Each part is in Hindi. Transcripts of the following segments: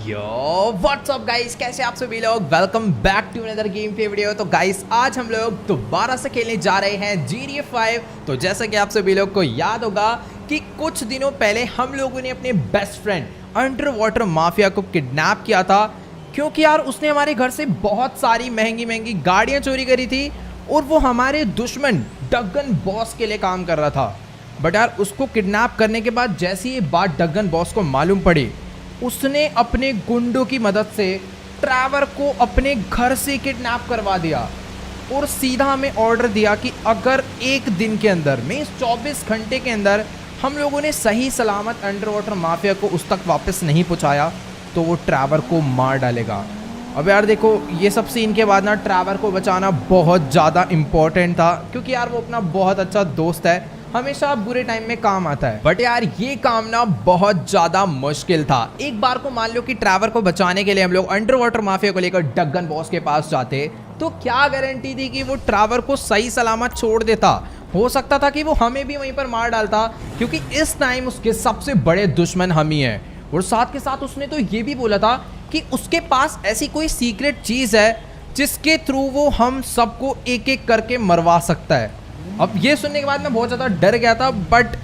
यो व्हाट्सअप गाइस, कैसे आप सभी लोग। Welcome back to another game play video. तो गाइस आज हम लोग दोबारा से खेलने जा रहे हैं GTA 5। तो जैसा कि आप सभी लोग को याद होगा कि कुछ दिनों पहले हम लोगों ने अपने best friend under water mafia को किडनैप किया था, क्योंकि यार उसने हमारे घर से बहुत सारी महंगी महंगी गाड़ियाँ चोरी करी थी और वो हमारे दुश्मन डगन बॉस के लिए काम कर रहा था। बट यार उसको किडनैप करने के बाद जैसी ये बात डगन बॉस को मालूम पड़ी, उसने अपने गुंडों की मदद से ट्रैवर को अपने घर से किडनैप करवा दिया और सीधा हमें ऑर्डर दिया कि अगर एक दिन के अंदर में 24 घंटे के अंदर हम लोगों ने सही सलामत अंडर वाटर माफिया को उस तक वापस नहीं पहुंचाया तो वो ट्रैवर को मार डालेगा। अब यार देखो, ये सब सीन के बाद ना ट्रैवर को बचाना बहुत ज़्यादा इम्पोर्टेंट था, क्योंकि यार वो अपना बहुत अच्छा दोस्त है, हमेशा बुरे टाइम में काम आता है। बट यार ये काम ना बहुत ज्यादा मुश्किल था। एक बार को मान लो कि ट्रैवर को बचाने के लिए हम लोग अंडर वाटर माफिया को लेकर डगन बॉस के पास जाते, तो क्या गारंटी थी कि वो ट्रैवर को सही सलामत छोड़ देता। हो सकता था कि वो हमें भी वहीं पर मार डालता, क्योंकि इस टाइम उसके सबसे बड़े दुश्मन हम ही हैं। और साथ के साथ उसने तो ये भी बोला था कि उसके पास ऐसी कोई सीक्रेट चीज है जिसके थ्रू वो हम सबको एक एक करके मरवा सकता है। अब ये सुनने के बाद मैं बहुत ज़्यादा डर गया था, बट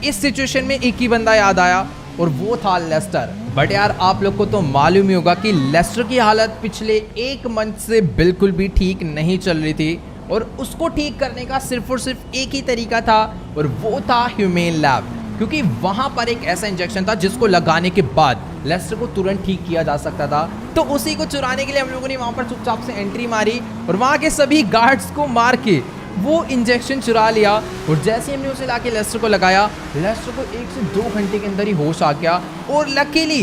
इस सिचुएशन में एक ही बंदा याद आया और वो था लेस्टर। बट यार आप लोग को तो मालूम ही होगा कि लेस्टर की हालत पिछले एक मंथ से बिल्कुल भी ठीक नहीं चल रही थी और उसको ठीक करने का सिर्फ और सिर्फ एक ही तरीका था और वो था ह्यूमेन लैब, क्योंकि वहाँ पर एक ऐसा इंजेक्शन था जिसको लगाने के बाद लेस्टर को तुरंत ठीक किया जा सकता था। तो उसी को चुराने के लिए हम लोगों ने वहाँ पर चुपचाप से एंट्री मारी और वहाँ के सभी गार्ड्स को मार के वो इंजेक्शन चुरा लिया। और जैसे हमने उसे लाके लेस्टर को लगाया, लेस्टर को 1 से 2 घंटे के अंदर ही होश आ गया। और लकीली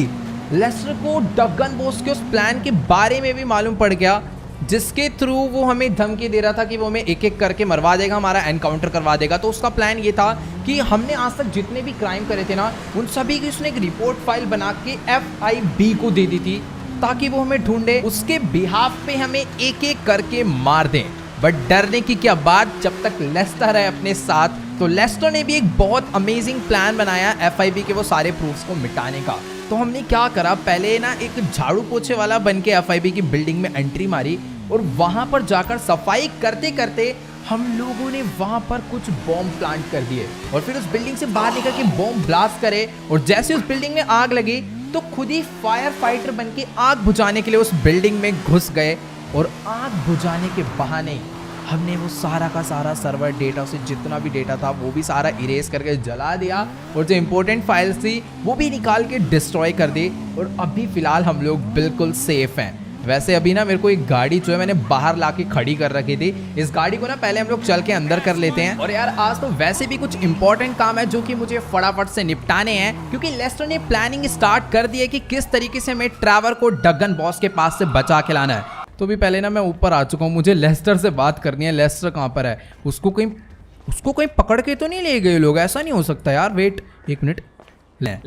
लेस्टर को डगन बॉस के उस प्लान के बारे में भी मालूम पड़ गया, जिसके थ्रू वो हमें धमकी दे रहा था कि वो हमें एक एक करके मरवा देगा, हमारा एनकाउंटर करवा देगा। तो उसका प्लान ये था कि हमने आज तक जितने भी क्राइम करे थे ना, उन सभी की उसने एक रिपोर्ट फाइल बना के FIB को दे दी थी, ताकि वो हमें ढूंढे, उसके बिहाफ पे हमें एक एक करके मार दें। बट डरने की क्या बात, जब तक लेस्टर है अपने साथ। तो लेस्टर ने भी एक बहुत अमेजिंग प्लान बनाया FIB के वो सारे प्रूफ्स को मिटाने का। तो हमने क्या करा, पहले ना एक झाड़ू पोछे वाला बन के FIB की बिल्डिंग में एंट्री मारी और वहां पर जाकर सफाई करते करते हम लोगों ने वहां पर कुछ बॉम्ब प्लांट कर दिए और फिर उस बिल्डिंग से बाहर निकल के बॉम्ब ब्लास्ट करे। और जैसे उस बिल्डिंग में आग लगी तो खुद ही फायर फाइटर बन के आग बुझाने के लिए उस बिल्डिंग में घुस गए और आग बुझाने के बहाने हमने वो सारा का सारा सर्वर डेटा से जितना भी डेटा था वो भी सारा इरेज करके जला दिया और जो इंपॉर्टेंट फाइल्स थी वो भी निकाल के डिस्ट्रॉय कर दी। और अभी फिलहाल हम लोग बिल्कुल सेफ हैं। वैसे अभी ना मेरे को एक गाड़ी जो है मैंने बाहर लाके खड़ी कर रखी थी, इस गाड़ी को ना पहले हम लोग चल के अंदर कर लेते हैं। और यार आज तो वैसे भी कुछ इंपॉर्टेंट काम है जो कि मुझे फटाफट से निपटाने हैं, क्योंकि लेस्टर ने प्लानिंग स्टार्ट कर दी है कि किस तरीके से हमें ट्रैवर को डगन बॉस के पास से बचा के लाना है। तो भी पहले ना मैं ऊपर आ चुका हूँ, मुझे लेस्टर से बात करनी है। लेस्टर कहाँ पर है? उसको कहीं पकड़ के तो नहीं ले गए लोग? ऐसा नहीं हो सकता यार। वेट 1 मिनट,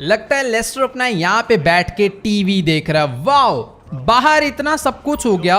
लगता है लेस्टर अपना यहाँ पे बैठ के टीवी देख रहा है। वाओ, बाहर इतना सब कुछ हो गया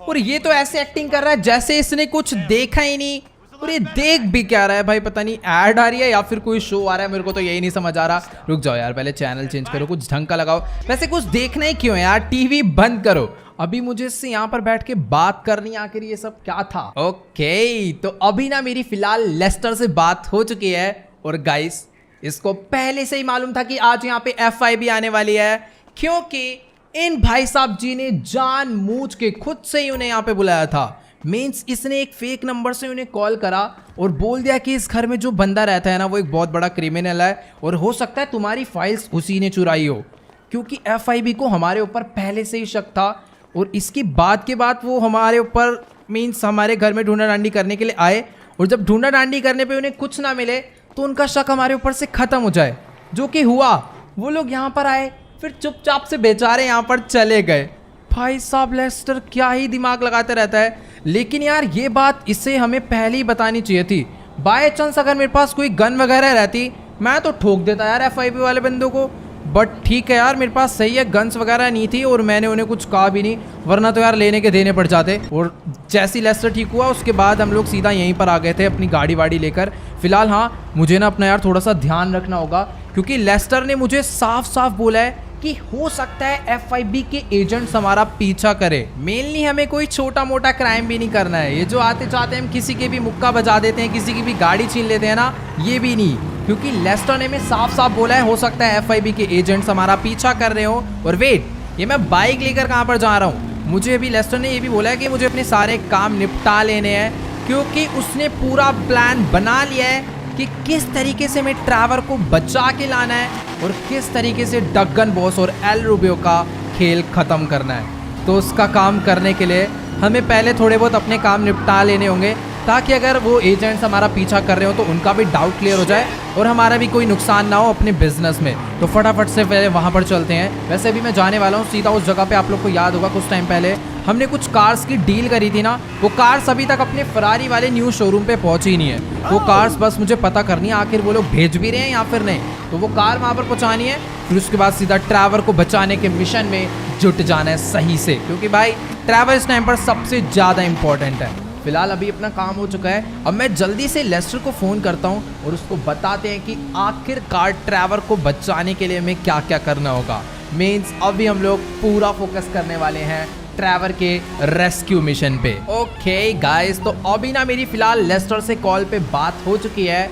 और ये तो ऐसे एक्टिंग कर रहा है जैसे इसने कुछ देखा ही नहीं। और ये देख भी क्या रहा है भाई, पता नहीं ऐड आ रही है या फिर कोई शो आ रहा है, मेरे को तो यही नहीं समझ आ रहा। रुक जाओ यार, पहले चैनल चेंज करो, कुछ ढंग का लगाओ। वैसे कुछ देखना ही क्यों है यार, टीवी बंद करो। अभी मुझे इससे यहाँ पर बैठ के बात करनी, आखिर ये सब क्या था? ओके, तो अभी ना मेरी फिलहाल लेस्टर से बात हो चुकी है और गाइस इसको पहले से ही मालूम था कि आज यहाँ पे FIB आने वाली है, क्योंकि इन भाई साहब जी ने जानबूझ के खुद से ही उन्हें यहाँ पे बुलाया था। मीन्स इसने एक फेक नंबर से उन्हें कॉल करा और बोल दिया कि इस घर में जो बंदा रहता है ना वो एक बहुत बड़ा क्रिमिनल है और हो सकता है तुम्हारी फाइल्स उसी ने चुराई हो, क्योंकि FIB को हमारे ऊपर पहले से ही शक था। और इसकी बात के बाद वो हमारे ऊपर मीन्स हमारे घर में ढूंढा डांडी करने के लिए आए और जब ढूंढा डांडी करने पे उन्हें कुछ ना मिले तो उनका शक हमारे ऊपर से ख़त्म हो जाए, जो कि हुआ। वो लोग यहाँ पर आए, फिर चुपचाप से बेचारे यहाँ पर चले गए। भाई साहब लेस्टर क्या ही दिमाग लगाते रहता है। लेकिन यार ये बात इसे हमें पहले ही बतानी चाहिए थी। बाय चांस अगर मेरे पास कोई गन वगैरह रहती मैं तो ठोक देता यार FIB वाले बंदों को। बट ठीक है यार, मेरे पास सही है, गन्स वगैरह नहीं थी और मैंने उन्हें कुछ कहा भी नहीं, वरना तो यार लेने के देने पड़ जाते। और जैसे ही लेस्टर ठीक हुआ उसके बाद हम लोग सीधा यहीं पर आ गए थे अपनी गाड़ी वाड़ी लेकर। फिलहाल हाँ, मुझे ना अपना यार थोड़ा सा ध्यान रखना होगा, क्योंकि लेस्टर ने मुझे साफ साफ बोला है कि हो सकता है FIB के एजेंट्स हमारा पीछा करे। मेनली हमें कोई छोटा मोटा क्राइम भी नहीं करना है, ये जो आते जाते हम किसी के भी मुक्का बजा देते हैं, किसी की भी गाड़ी छीन लेते हैं ना, ये भी नहीं, क्योंकि लेस्टर ने में साफ साफ बोला है हो सकता है FIB के एजेंट्स हमारा पीछा कर रहे हो। और वेट, ये मैं बाइक लेकर कहाँ पर जा रहा हूँ? मुझे अभी लेस्टर ने ये भी बोला है कि मुझे अपने सारे काम निपटा लेने हैं, क्योंकि उसने पूरा प्लान बना लिया है कि किस तरीके से मैं ट्रैवर को बचा के लाना है और किस तरीके से डगन बॉस और एल रूबियो का खेल ख़त्म करना है। तो उसका काम करने के लिए हमें पहले थोड़े बहुत अपने काम निपटा लेने होंगे, ताकि अगर वो एजेंट्स हमारा पीछा कर रहे हो तो उनका भी डाउट क्लियर हो जाए और हमारा भी कोई नुकसान ना हो अपने बिजनेस में। तो फटाफट से पहले वहाँ पर चलते हैं। वैसे भी मैं जाने वाला हूँ सीधा उस जगह पे। आप लोग को याद होगा कुछ टाइम पहले हमने कुछ कार्स की डील करी थी ना, वो कार्स अभी तक अपने फरारी वाले न्यू शोरूम पे पहुंची ही नहीं है। वो कार्स बस मुझे पता करनी है आखिर वो लोग भेज भी रहे हैं या फिर नहीं। तो वो कार वहाँ पर पहुँचानी है, फिर उसके बाद सीधा ट्रैवर को बचाने के मिशन में जुट जाना है सही से, क्योंकि भाई ट्रैवर इस टाइम पर सबसे ज़्यादा इंपॉर्टेंट है। फिलहाल अभी अपना काम हो चुका है, अब मैं जल्दी से लेस्टर को फ़ोन करता हूँ और उसको बताते हैं कि आखिरकार ट्रैवर को बचाने के लिए हमें क्या क्या करना होगा। मीन्स अभी हम लोग पूरा फोकस करने वाले हैं ट्रैवर के रेस्क्यू मिशन पे। ओके गाइस, तो अभी ना मेरी फिलहाल लेस्टर से कॉल पे बात हो चुकी है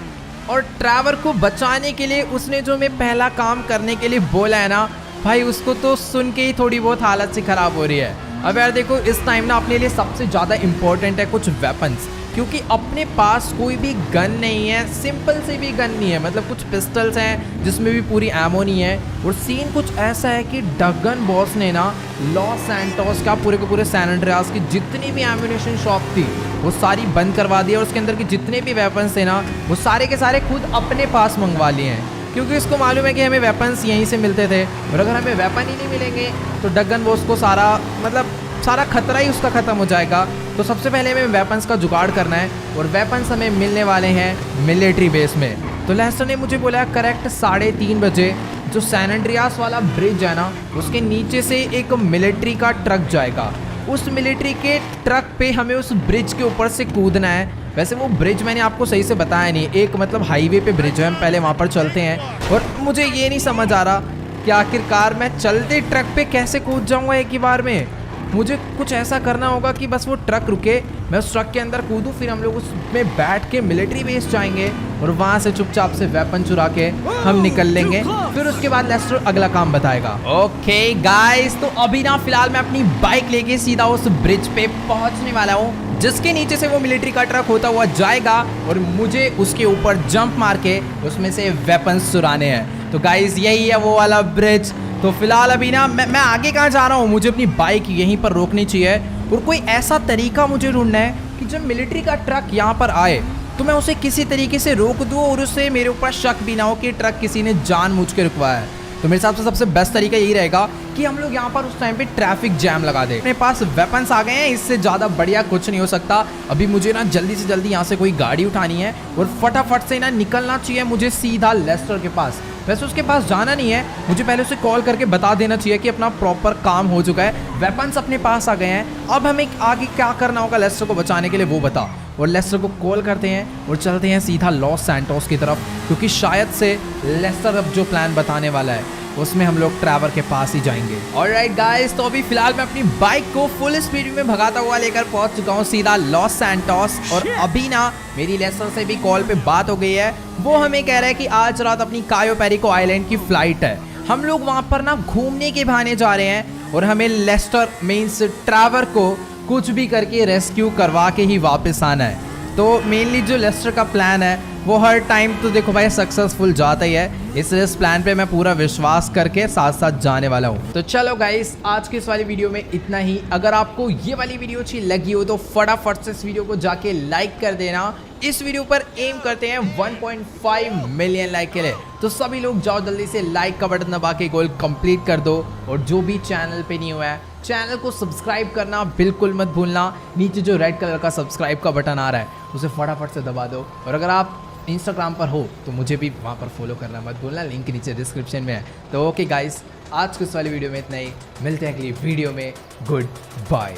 और ट्रैवर को बचाने के लिए उसने जो मैं पहला काम करने के लिए बोला है ना भाई, उसको तो सुन के ही थोड़ी बहुत हालत से ख़राब हो रही है। अब यार देखो, इस टाइम ना अपने लिए सबसे ज़्यादा इम्पोर्टेंट है कुछ वेपन्स, क्योंकि अपने पास कोई भी गन नहीं है, सिंपल से भी गन नहीं है। मतलब कुछ पिस्टल्स हैं जिसमें भी पूरी एमो नहीं है। और सीन कुछ ऐसा है कि डगन बॉस ने ना लॉस सैंटोस का पूरे के पूरे सैन एंड्रियास की जितनी भी एम्यूनेशन शॉप थी वो सारी बंद करवा दी, और उसके अंदर के जितने भी वेपन्स थे ना वो सारे के सारे खुद अपने पास मंगवा लिए हैं, क्योंकि उसको मालूम है कि हमें वेपन्स यहीं से मिलते थे और अगर हमें वेपन ही नहीं मिलेंगे तो डगन बॉस को सारा खतरा ही उसका ख़त्म हो जाएगा। तो सबसे पहले हमें वेपन्स का जुगाड़ करना है और वेपन्स हमें मिलने वाले हैं मिलिट्री बेस में। तो लेस्टर ने मुझे बोला करेक्ट 3:30 बजे जो सैन एंड्रियास वाला ब्रिज है ना, उसके नीचे से एक मिलिट्री का ट्रक जाएगा। उस मिलिट्री के ट्रक पे हमें उस ब्रिज के ऊपर से कूदना है। वैसे वो ब्रिज मैंने आपको सही से बताया नहीं, एक मतलब हाईवे पे ब्रिज है, हम पहले वहाँ पर चलते हैं। और मुझे ये नहीं समझ आ रहा कि आखिरकार मैं चलते ट्रक पे कैसे कूद जाऊँगा एक ही बार में। मुझे कुछ ऐसा करना होगा कि बस वो ट्रक रुके, मैं उस ट्रक के अंदर कूदूँ, फिर हम लोग उसमें बैठ के मिलिट्री बेस जाएंगे और वहाँ से चुपचाप से वेपन चुरा के हम निकल लेंगे। फिर उसके बाद लेस्टर अगला काम बताएगा। ओके गाइस, तो अभी ना फिलहाल मैं अपनी बाइक लेके सीधा उस ब्रिज पे पहुँचने वाला हूँ, जिसके नीचे से वो मिलिट्री का ट्रक होता हुआ जाएगा और मुझे उसके ऊपर जंप मार के उसमें से वेपन्स चुराने हैं। तो गाइस यही है वो वाला ब्रिज। तो फिलहाल अभी ना मैं आगे कहाँ जा रहा हूँ, मुझे अपनी बाइक यहीं पर रोकनी चाहिए और कोई ऐसा तरीका मुझे ढूंढना है कि जब मिलिट्री का ट्रक यहाँ पर आए तो मैं उसे किसी तरीके से रोक दूँ और उससे मेरे ऊपर शक भी ना हो कि ट्रक किसी ने जानबूझ के रुकवाया है। तो मेरे हिसाब से सबसे बेस्ट तरीका यही रहेगा कि हम लोग यहाँ पर उस टाइम पे ट्रैफिक जैम लगा दें। अपने पास वेपन्स आ गए हैं, इससे ज़्यादा बढ़िया कुछ नहीं हो सकता। अभी मुझे ना जल्दी से जल्दी यहाँ से कोई गाड़ी उठानी है और फटाफट से ना निकलना चाहिए मुझे सीधा लेस्टर के पास। वैसे उसके पास जाना नहीं है, मुझे पहले उसे कॉल करके बता देना चाहिए कि अपना प्रॉपर काम हो चुका है, वेपन्स अपने पास आ गए हैं, अब हमें आगे क्या करना होगा लेस्टर को बचाने के लिए वो बता। और लेस्टर को कॉल करते हैं और चलते हैं सीधा लॉस सैंटोस की तरफ, क्योंकि शायद से लेस्टर अब जो प्लान बताने वाला है उसमें हम लोग ट्रैवर के पास ही जाएंगे। ऑलराइट गाइस, तो अभी फिलहाल मैं अपनी बाइक को फुल स्पीड में भगाता हुआ लेकर पहुंच चुका हूं सीधा लॉस सैंटोस। और अभी ना मेरी लेस्टर से भी कॉल पे बात हो गई है, वो हमें कह रहा है कि आज रात अपनी कायो पेरिको आइलैंड की फ्लाइट है, हम लोग वहां पर ना घूमने के बहाने जा रहे हैं और हमें लेस्टर मीन्स ट्रैवर को कुछ भी करके रेस्क्यू करवा के ही वापस आना है। तो मेनली जो लेस्टर का प्लान है वो हर टाइम तो देखो भाई सक्सेसफुल जाता ही है, इसलिए इस प्लान पे मैं पूरा विश्वास करके साथ साथ जाने वाला हूँ। तो चलो गाइस, आज की इस वाली वीडियो में इतना ही। अगर आपको ये वाली वीडियो अच्छी लगी हो तो फटाफट से इस वीडियो को जाके लाइक कर देना। इस वीडियो पर एम करते हैं 1.5 मिलियन लाइक के लिए, तो सभी लोग जाओ जल्दी से लाइक का बटन दबा के गोल कंप्लीट कर दो। और जो भी चैनल पे नहीं हुआ है चैनल को सब्सक्राइब करना बिल्कुल मत भूलना। नीचे जो रेड कलर का सब्सक्राइब का बटन आ रहा है उसे फटाफट से दबा दो। और अगर आप इंस्टाग्राम पर हो तो मुझे भी वहाँ पर फॉलो करना मत भूलना, लिंक नीचे डिस्क्रिप्शन में है। तो ओके गाइस, आज की इस वाली वीडियो में इतना ही, मिलते हैं अगली वीडियो में। Good bye.